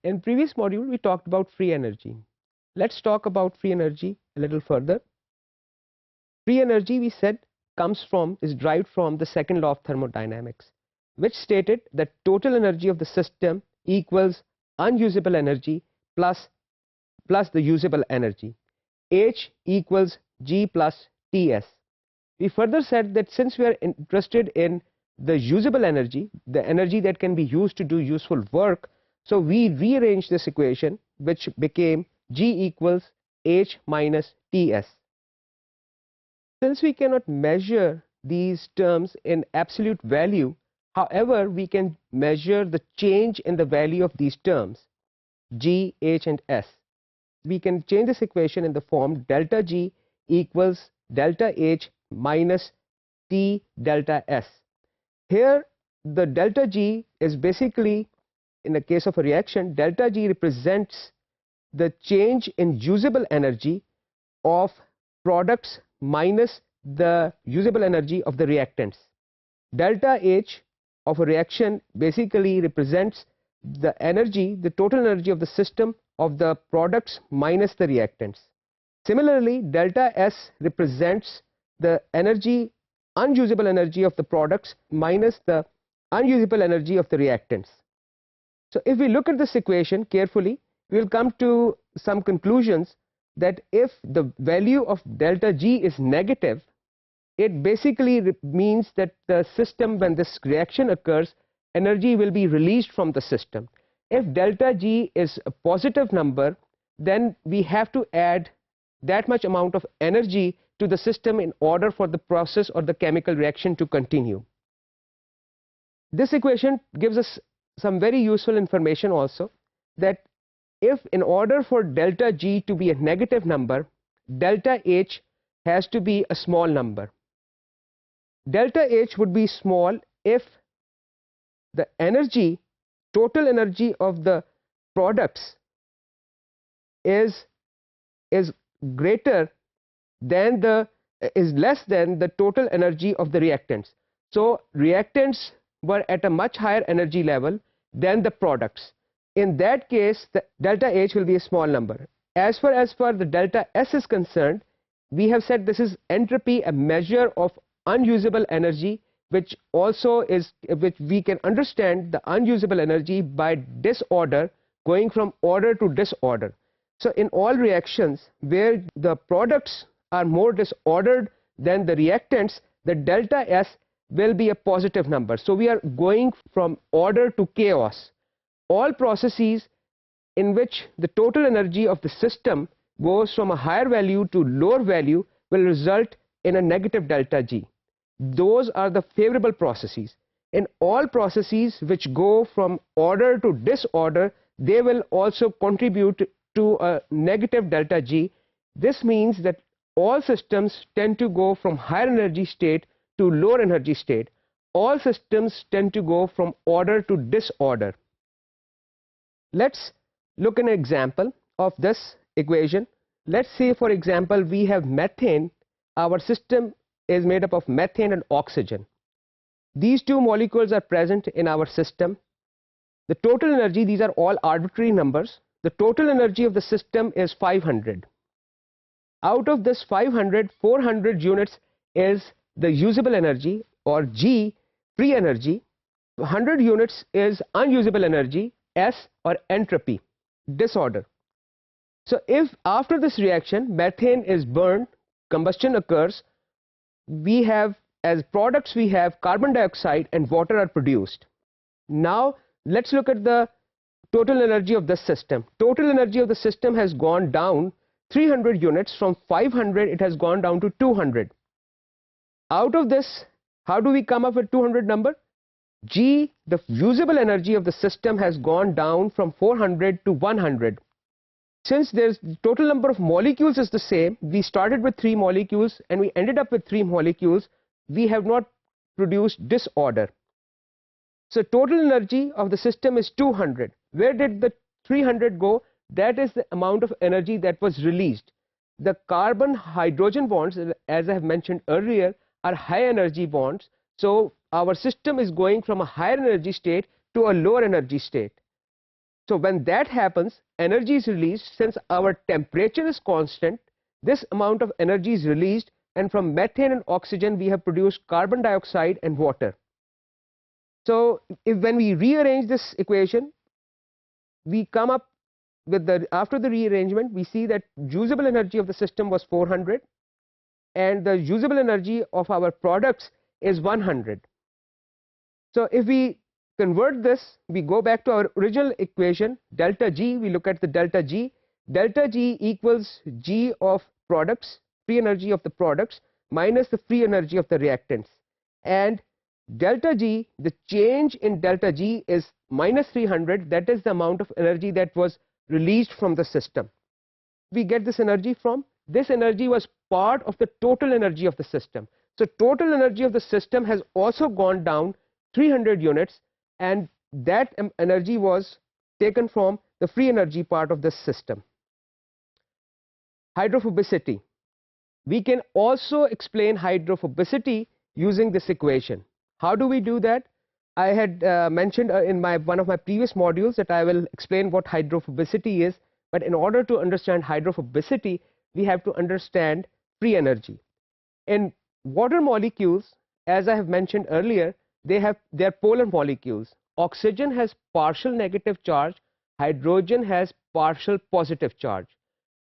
In previous module, we talked about free energy. Let's talk about free energy a little further. Free energy, we said, is derived from the second law of thermodynamics, which stated that total energy of the system equals unusable energy plus the usable energy. H equals G plus Ts. We further said that since we are interested in the usable energy, the energy that can be used to do useful work, so we rearranged this equation, which became G equals H minus Ts. Since we cannot measure these terms in absolute value, however, we can measure the change in the value of these terms, G, H and S. We can change this equation in the form delta G equals delta H minus T delta S. Here the delta G is basically, in the case of a reaction, delta G represents the change in usable energy of products minus the usable energy of the reactants. Delta H of a reaction basically represents the energy, the total energy of the system of the products minus the reactants. Similarly, delta S represents the energy, unusable energy of the products minus the unusable energy of the reactants. So if we look at this equation carefully, we will come to some conclusions that if the value of delta G is negative, it basically means that the system, when this reaction occurs, energy will be released from the system. If delta G is a positive number, then we have to add that much amount of energy to the system in order for the process or the chemical reaction to continue. This equation gives us some very useful information also, that if in order for delta G to be a negative number, delta H has to be a small number. Delta H would be small if the energy, total energy of the products is greater than is less than the total energy of the reactants. So reactants were at a much higher energy level than the products. In that case, the delta H will be a small number. As far as the delta S is concerned, we have said this is entropy, a measure of unusable energy, which we can understand the unusable energy by disorder, going from order to disorder. So in all reactions where the products are more disordered than the reactants, the delta S will be a positive number. So we are going from order to chaos. All processes in which the total energy of the system goes from a higher value to lower value will result in a negative delta G. Those are the favorable processes. In all processes which go from order to disorder, they will also contribute to a negative delta G. This means that all systems tend to go from higher energy state to lower energy state. All systems tend to go from order to disorder. Let's look at an example of this equation. Let's say, for example, we have methane. Our system is made up of methane and oxygen. These two molecules are present in our system. The total energy, these are all arbitrary numbers. The total energy of the system is 500. Out of this 500, 400 units is the usable energy, or G, free energy. 100 units is unusable energy, S, or entropy, disorder. So if after this reaction methane is burned, combustion occurs, we have, as products, we have carbon dioxide and water are produced. Now let's look at the total energy of the system. Total energy of the system has gone down 300 units. From 500 it has gone down to 200. Out of this, how do we come up with 200 number? G, the usable energy of the system, has gone down from 400 to 100. Since the total number of molecules is the same, we started with 3 molecules and we ended up with 3 molecules, we have not produced disorder. So total energy of the system is 200. Where did the 300 go? That is the amount of energy that was released. The carbon hydrogen bonds, as I have mentioned earlier, are high energy bonds. So our system is going from a higher energy state to a lower energy state. So when that happens, energy is released. Since our temperature is constant, this amount of energy is released, and from methane and oxygen we have produced carbon dioxide and water. So when we rearrange this equation, we come up with after the rearrangement, we see that usable energy of the system was 400 and the usable energy of our products is 100. So if we convert this, we go back to our original equation, delta G, we look at the delta G. Delta G equals G of products, free energy of the products, minus the free energy of the reactants. And delta G, the change in delta G is minus 300. That is the amount of energy that was released from the system. We get this energy from? This energy was part of the total energy of the system. So total energy of the system has also gone down 300 units, and that energy was taken from the free energy part of this system. Hydrophobicity. We can also explain hydrophobicity using this equation. How do we do that? I had mentioned in one of my previous modules that I will explain what hydrophobicity is, but in order to understand hydrophobicity, we have to understand free energy. In water molecules, as I have mentioned earlier, they're polar molecules. Oxygen has partial negative charge, hydrogen has partial positive charge.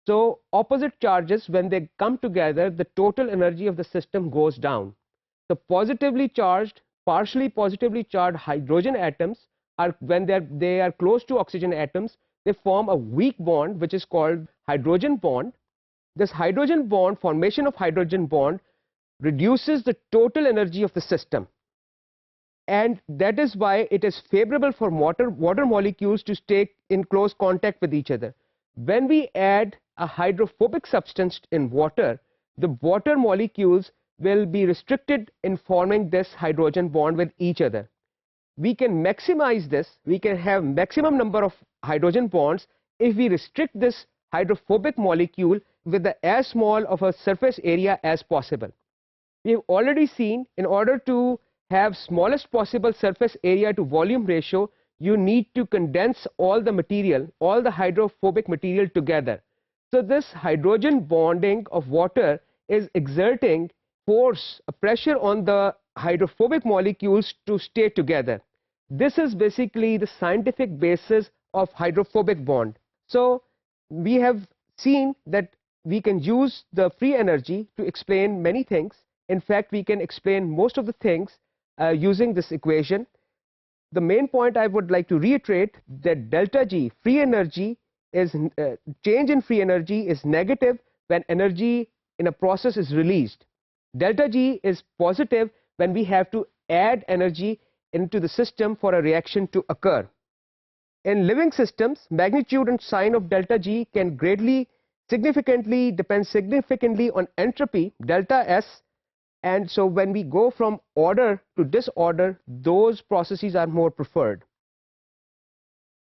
So opposite charges, when they come together, the total energy of the system goes down. The positively charged, partially positively charged hydrogen atoms are, when they are close to oxygen atoms, they form a weak bond which is called hydrogen bond. This hydrogen bond, formation of hydrogen bond, reduces the total energy of the system. And that is why it is favorable for water molecules to stay in close contact with each other. When we add a hydrophobic substance in water, the water molecules will be restricted in forming this hydrogen bond with each other. We can maximize this, we can have maximum number of hydrogen bonds if we restrict this hydrophobic molecule with as small of a surface area as possible. We have already seen, in order to have smallest possible surface area to volume ratio, you need to condense all the material, all the hydrophobic material together. So this hydrogen bonding of water is exerting force, a pressure on the hydrophobic molecules to stay together. This is basically the scientific basis of hydrophobic bond. So we have seen that we can use the free energy to explain many things. In fact, we can explain most of the things using this equation. The main point I would like to reiterate that delta G, free energy, is change in free energy is negative when energy in a process is released. Delta G is positive when we have to add energy into the system for a reaction to occur. In living systems, magnitude and sign of delta G can depend significantly on entropy, delta S. And so when we go from order to disorder, those processes are more preferred.